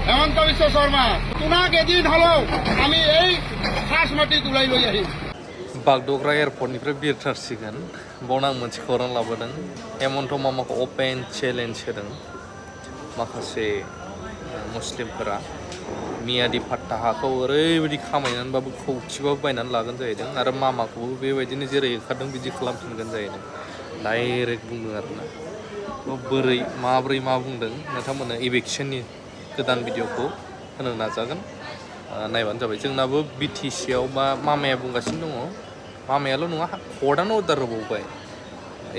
হেমন্ত বিশ্ব শর্মা তোমাক এদিন হলেও আমি এই খাস মাটি তুলাই লই আহিম। बागडोग्रा एयारपर्टनिफ्राय बिरथारसिगोन बावनो आं मोनसे खौरां लाबोदों। हेमन्त मामाखौ अपेन चेलेन्ज होदों माखासे मुस्लिमफोरा। मियादि फाट्टा हाखौ ओरैबायदि खामायनानैबाबो खौथिबाबो बायनानै लागोन जाहैदों आरो मामाखौबो बेबायदिनो जेरै ओंखारदों बिदि खालामफिनगोन जाहैदों। डाइरेक्ट बुंदों आरोना। बोरै माब्रै मा बुंदों नोंथांमोननो इभिक्सननि गोदान भिडिअखौ होनो नाजागोन, नायबानो जाबाय। जोंनाबो बिटिसिआव मा मामाया बुंगासिनो दङ, मामायाल' नङा कर्टआनो अर्डार होबावबाय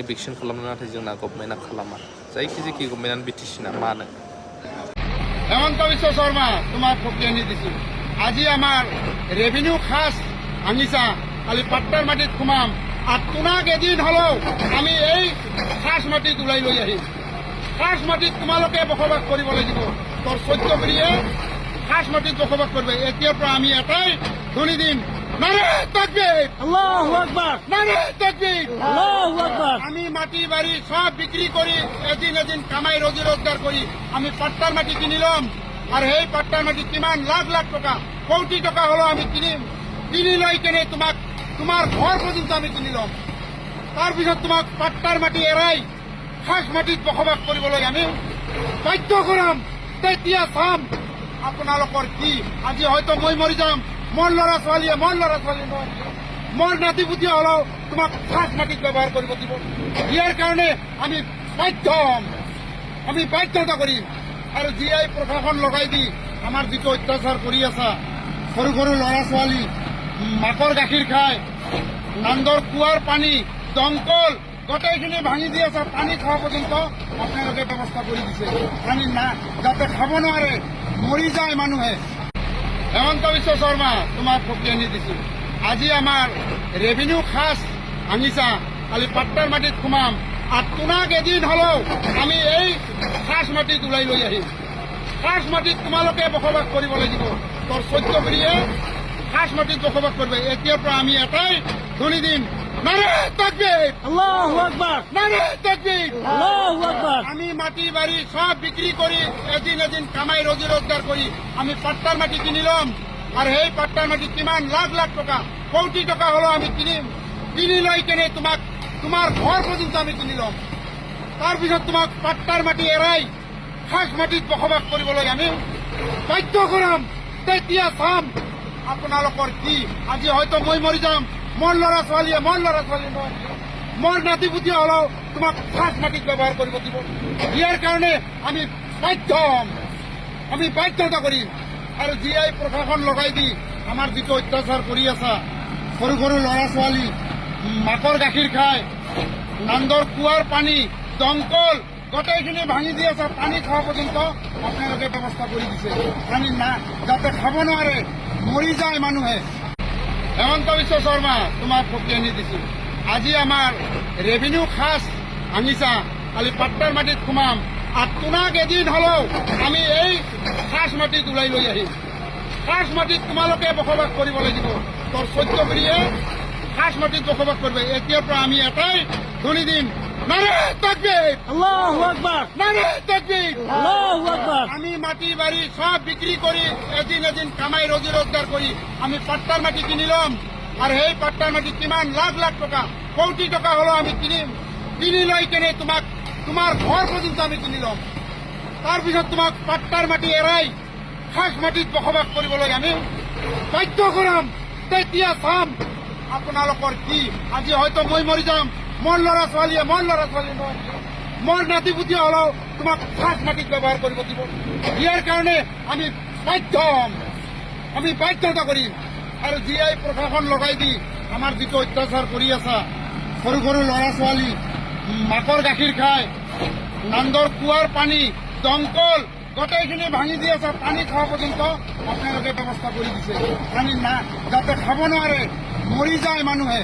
इभिक्सन खालामनो, नाथाय जोंना गभर्नमेन्टआ खालामा। जायखि गभर्नमेन्टआनो बिटिसिना मानो। হেমন্ত বিশ্ব শর্মা তোমাক পঠিয়ানি দিছো। আজি আমার রেভিনিউ খাস ভাঙিছা, খালি পাট্টার মাটিত সোমাম আর তোমাক এদিন হলেও আমি এই খাস মাটি তুলাই লৈ আহিম। খাস মাটিত তোমালোকে বসবাস কৰিব লাগিব। তোৰ 14 পিঢ়িয়ে খাস মাটিত বসবাস কৰবে। এতিয়াৰ পৰা আমি এটাই ধ্বনি দিম, নারে তাকবীর, আল্লাহু আকবার, নারে তাকবীর, আল্লাহু আকবার। আমি মাটি বাড়ি সব বিক্রি করি এদিন কামাই রোজি রোজগার করি আমি পাট্টার মাটি কিনিলাম। আর সেই পাট্টার মাটি কিমান লাখ লাখ টাকা, কোটি টাকা হলো আমি কিনি লৈ কেনে তোমার ঘর পর্যন্ত আমি কিনিলাম। তাৰপিছত তোমাক পাট্টাৰ মাটি এৰাই খাস মাটিত বসবাস কৰিবলৈ আমি বাধ্য কৰাম। তেতিয়া চাম আপোনালোকৰ কি। আজি হয়তো মই মৰি যাম, মোৰ ল'ৰা ছোৱালীয়ে নহয়, মোৰ নাতি পুতি হলেও তোমাক খাস মাটিত ব্যৱহাৰ কৰিব দিব। ইয়াৰ কাৰণে আমি বাধ্য হ'ম, আমি বাধ্যতা কৰিম। আৰু জিআই প্ৰশাসন লগাই দি আমাৰ যিটো অত্যাচাৰ কৰি আছা, সৰু সৰু ল'ৰা ছোৱালী মাকৰ গাখীৰ খায়, নান্দৰ কুঁৱাৰ পানী দমকল গোটেইখিনি ভাঙি দি আছে, পানী খোৱা পৰ্যন্ত আপোনালোকে ব্যৱস্থা কৰি দিছে। পানী না যাতে খাব নোৱাৰে, মৰি যায় মানুহে। হেমন্ত বিশ্ব শর্মা তোমাক পঠিয়ানি দিছো। আজি আমার রেভিনিউ খাস ভাঙিছা, খালি পাট্টার মাটিত সোমাম আর তোমাক এদিন হলেও আমি এই খাস মাটি তুলাই লৈ আহিম। খাস মাটিত তোমালোকে বসবাস কৰিব লাগিব। তোৰ 14 পিঢ়িয়ে খাস মাটিত বসবাস কৰবে। এতিয়াৰ পৰা আমি এটাই ধ্বনি দিম, নারে তাকবীর, আল্লাহু আকবার, নারে তাকবীর, আল্লাহু আকবার। আমি মাটি বাড়ি সব বিক্রি করি এদিন কামাই রোজি রোজগার করি আমি পাট্টার মাটি কিনিলাম। আর সেই পাট্টার মাটি কিমান লাখ লাখ টাকা, কোটি টাকা হলো আমি কিনি লৈ কেনে তোমার ঘর পর্যন্ত আমি কিনিলাম। তাৰপিছত তোমাক পাট্টাৰ মাটি এৰাই খাস মাটিত বসবাস কৰিবলৈ আমি বাধ্য কৰাম। তেতিয়া চাম আপোনালোকৰ কি। আজি হয়তো মই মৰি যাম, মোৰ ল'ৰা ছোৱালীয়ে নহয়, মোৰ নাতি পুতি হলেও তোমাক খাস মাটিত ব্যৱহাৰ কৰিব দিব। ইয়াৰ কাৰণে আমি বাধ্য হ'ম, আমি বাধ্যতা কৰিম। আৰু জিআই প্ৰশাসন লগাই দি আমাৰ যিটো অত্যাচাৰ কৰি আছা, সৰু সৰু ল'ৰা ছোৱালী মাকৰ গাখীৰ খায়, নান্দৰ কুঁৱাৰ পানী দমকল গোটেইখিনি ভাঙি দি আছে, পানী খোৱা পৰ্যন্ত আপোনালোকে ব্যৱস্থা কৰি দিছে। পানী না যাতে খাব নোৱাৰে, মৰি যায় মানুহে। হেমন্ত বিশ্ব শর্মা তোমাক পঠিয়ানি দিছো। আজি আমার রেভিনিউ খাস ভাঙিছা, খালি পাট্টার মাটিত সোমাম আর তোমাক এদিন হলেও আমি এই খাস মাটি তুলাই লৈ আহিম। খাস মাটিত তোমালোকে বসবাস কৰিব লাগিব। তোৰ 14 পিঢ়িয়ে খাস মাটিত বসবাস কৰবে। এতিয়াৰ পৰা আমি এটাই ধ্বনি দিম, নারে তাকবীর, আল্লাহু আকবার, নারে তাকবীর, আল্লাহু আকবার। আমি মাটি বাড়ি সব বিক্রি করি এদিন কামাই রোজি রোজগার করি আমি পাট্টার মাটি কিনিলাম। আর সেই পাট্টার মাটি কিমান লাখ লাখ টাকা, কোটি টাকা হলো আমি কিনি লৈ কেনে তোমার ঘর পর্যন্ত আমি কিনিলাম। তাৰপিছত তোমাক পাট্টাৰ মাটি এৰাই খাস মাটিত বসবাস কৰিবলৈ আমি বাধ্য কৰাম। তেতিয়া চাম আপোনালোকৰ কি। আজি হয়তো মই মৰি যাম, মোৰ ল'ৰা ছোৱালীয়ে নহয়, মোৰ নাতি পুতি হলেও তোমাক খাস মাটিত ব্যৱহাৰ কৰিব দিব। ইয়াৰ কাৰণে আমি বাধ্য হ'ম, আমি বাধ্যতা কৰিম। আৰু জিআই প্ৰশাসন লগাই দি আমাৰ যিটো অত্যাচাৰ কৰি আছা, সৰু সৰু ল'ৰা ছোৱালী মাকৰ গাখীৰ খায়, নান্দৰ কুঁৱাৰ পানী দমকল গোটেইখিনি ভাঙি দি আছে, পানী খোৱা পৰ্যন্ত আপোনালোকে ব্যৱস্থা কৰি দিছে। পানী না যাতে খাব নোৱাৰে, মৰি যায় মানুহে।